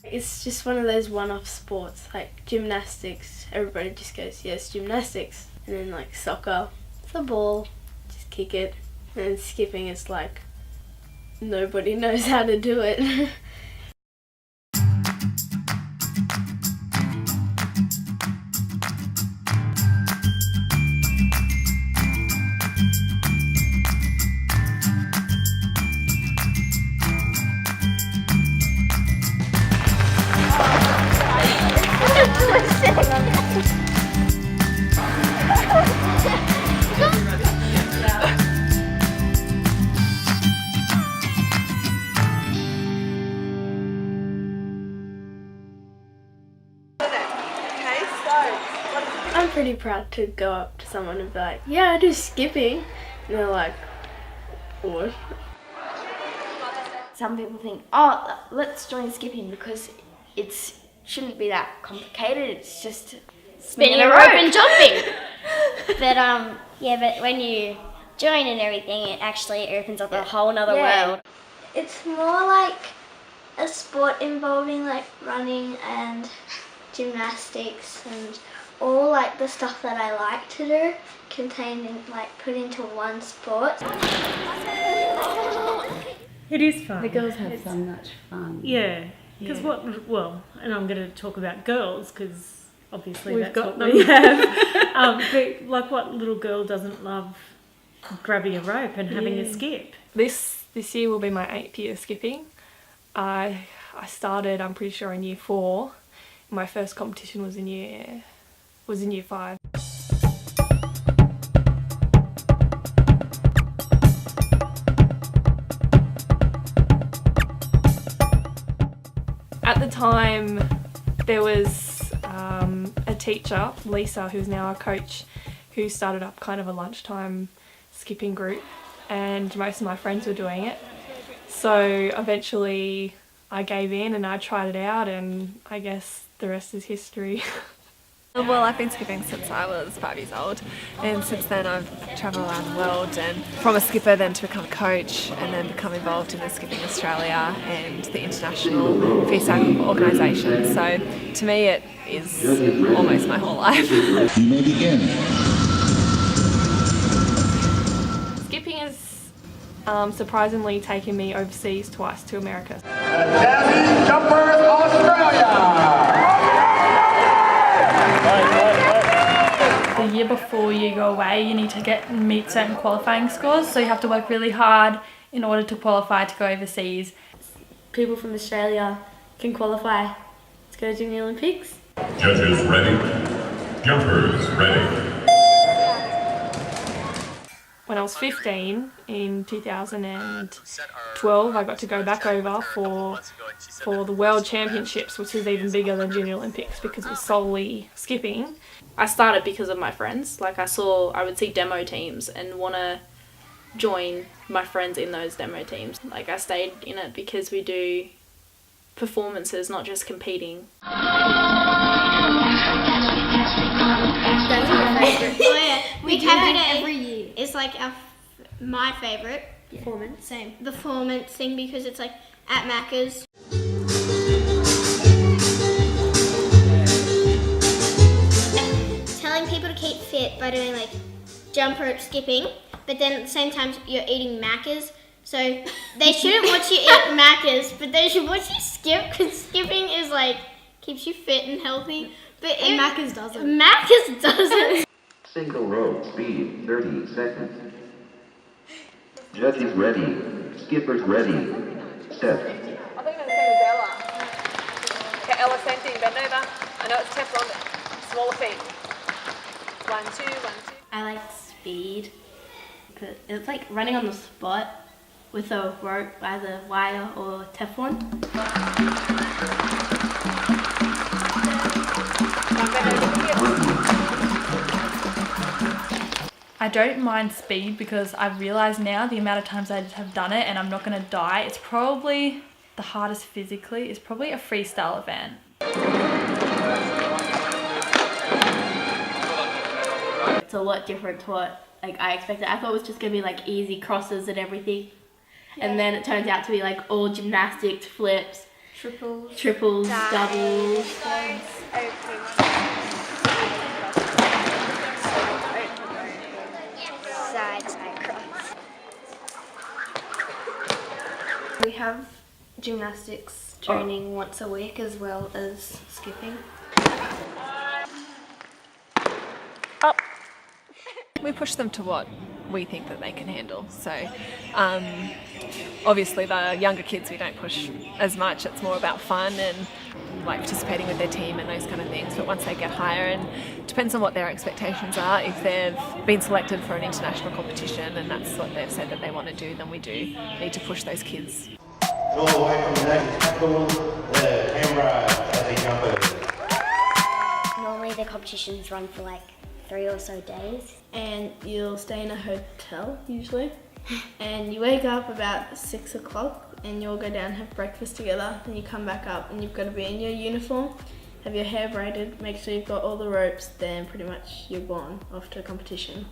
It's just one of those one-off sports, like gymnastics. Everybody just goes, yes, gymnastics. And then like soccer, it's a ball, just kick it. And then skipping, it's like nobody knows how to do it. I'm pretty proud to go up to someone and be like, yeah, I do skipping. And they're like, what? Some people think, oh, let's join skipping because it shouldn't be that complicated. It's just spinning a rope and jumping. But yeah, but when you join and everything, it actually opens up a whole nother world. It's more like a sport involving like running and gymnastics and all like the stuff that I like to do contained in, like put into one sport. It is fun. The girls have so much fun. Yeah, because and I'm going to talk about girls because obviously that's got what we have. But like, what little girl doesn't love grabbing a rope and having a skip? This year will be my 8th year skipping. I started, I'm pretty sure, in year 4. My first competition was in year 5. At the time, there was a teacher, Lisa, who's now our coach, who started up kind of a lunchtime skipping group, and most of my friends were doing it. So eventually I gave in and I tried it out, and I guess the rest is history. Well, I've been skipping since I was 5 years old, and since then I've travelled around the world, and from a skipper then to become a coach and then become involved in the Skipping Australia and the international FISAC organisation. So to me it is almost my whole life. You may begin. Skipping has surprisingly taken me overseas twice to America. Jazzy Jumpers Australia! The year before you go away, you need to meet certain qualifying scores, so you have to work really hard in order to qualify to go overseas. People from Australia can qualify to go to Junior Olympics. Judges ready, jumpers ready. When I was 15, in 2012, I got to go back over for the World Championships, which is even bigger than Junior Olympics because it was solely skipping. I started because of my friends. Like I would see demo teams and want to join my friends in those demo teams. Like I stayed in it because we do performances, not just competing. That's my favourite. Oh yeah, we do that every year. It's like my favourite. Performance. Same. The performance thing because it's like at Macca's. Telling people to keep fit by doing like jump rope skipping, but then at the same time you're eating Macca's. So they shouldn't watch you eat Macca's, but they should watch you skip because skipping is like keeps you fit and healthy. But Macca's doesn't. Macca's doesn't. Single row, speed, 30 seconds. Judges ready, skippers ready, set. I think I'm the same as Ella. Okay, Ella, same thing, bend over. I know it's Teflon, but smaller feet. 1, 2, 1, 2. I like speed. It's like running on the spot with a rope, either wire or Teflon. I don't mind speed because I've realised now the amount of times I have done it and I'm not going to die. It's probably the hardest physically. It's probably a freestyle event. It's a lot different to what I expected. I thought it was just going to be like easy crosses and everything. And then it turns out to be like all gymnastics, flips, triples, doubles. Side cross. We have gymnastics training once a week as well as skipping. We push them to what we think that they can handle. So obviously the younger kids we don't push as much. It's more about fun and like participating with their team and those kind of things. But once they get higher, and it depends on what their expectations are. If they've been selected for an international competition and that's what they've said that they want to do, then we do need to push those kids. All the way from the neck, tackle the camera as they jump over. Normally the competitions run for like 3 or so days. And you'll stay in a hotel usually. And you wake up about 6 o'clock and you'll go down and have breakfast together. Then you come back up and you've got to be in your uniform, have your hair braided, make sure you've got all the ropes, then pretty much you're gone off to competition.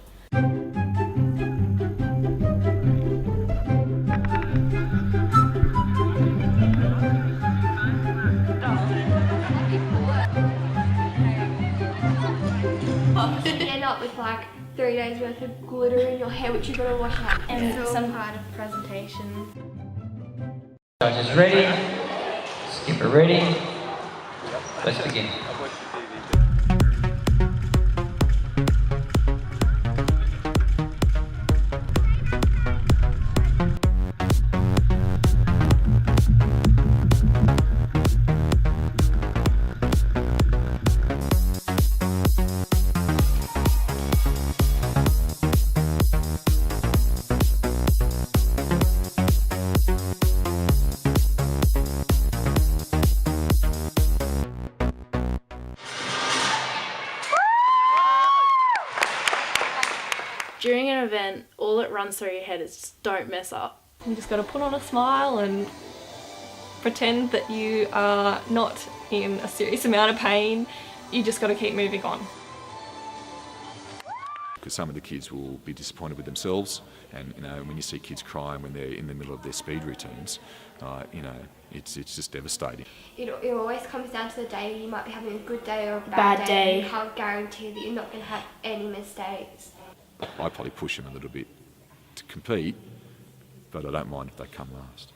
You end up with like 3 days worth of glitter in your hair, which you've got to wash out. And Yeah. some kind of presentation. Judges ready, skipper ready, let's begin. During an event, all that runs through your head is just don't mess up. You just got to put on a smile and pretend that you are not in a serious amount of pain. You just got to keep moving on. Because some of the kids will be disappointed with themselves, and when you see kids crying when they're in the middle of their speed routines, it's just devastating. It always comes down to the day. You might be having a good day or a Bad bad day. You can't guarantee that you're not going to have any mistakes. I probably push them a little bit to compete, but I don't mind if they come last.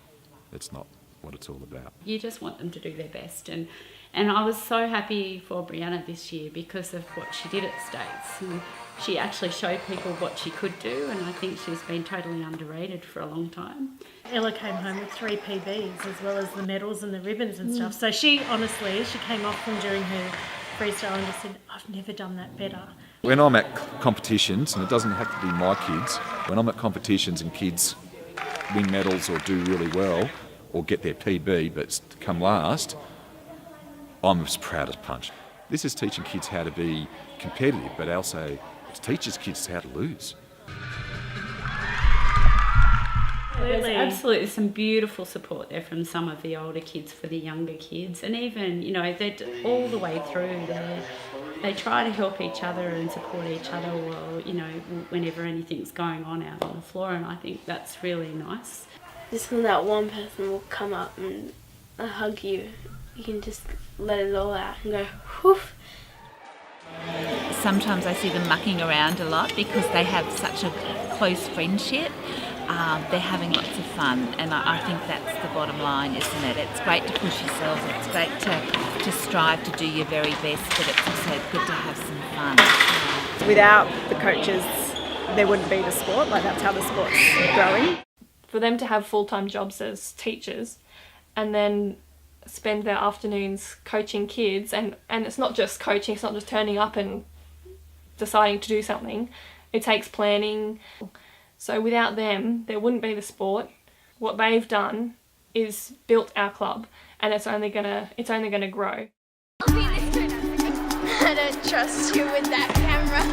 That's not what it's all about. You just want them to do their best, and I was so happy for Brianna this year because of what she did at States. And she actually showed people what she could do, and I think she's been totally underrated for a long time. Ella came home with 3 PBs as well as the medals and the ribbons and stuff. So she came off from doing her freestyle and just said, I've never done that better. When I'm at competitions, and it doesn't have to be my kids, when I'm at competitions and kids win medals or do really well or get their PB but come last, I'm as proud as punch. This is teaching kids how to be competitive, but also it teaches kids how to lose. There's absolutely some beautiful support there from some of the older kids for the younger kids, and even, they're all the way through. They try to help each other and support each other while, whenever anything's going on out on the floor, and I think that's really nice. Just when that one person will come up and hug you, you can just let it all out and go, whew. Sometimes I see them mucking around a lot because they have such a close friendship. They're having lots of fun, and I think that's the bottom line, isn't it? It's great to push yourselves, it's great to strive to do your very best, but it's also good to have some fun. Without the coaches, there wouldn't be the sport, that's how the sport's growing. For them to have full-time jobs as teachers and then spend their afternoons coaching kids, and it's not just coaching, it's not just turning up and deciding to do something, it takes planning. So without them, there wouldn't be the sport. What they've done is built our club, and it's only gonna grow. I don't trust you with that camera.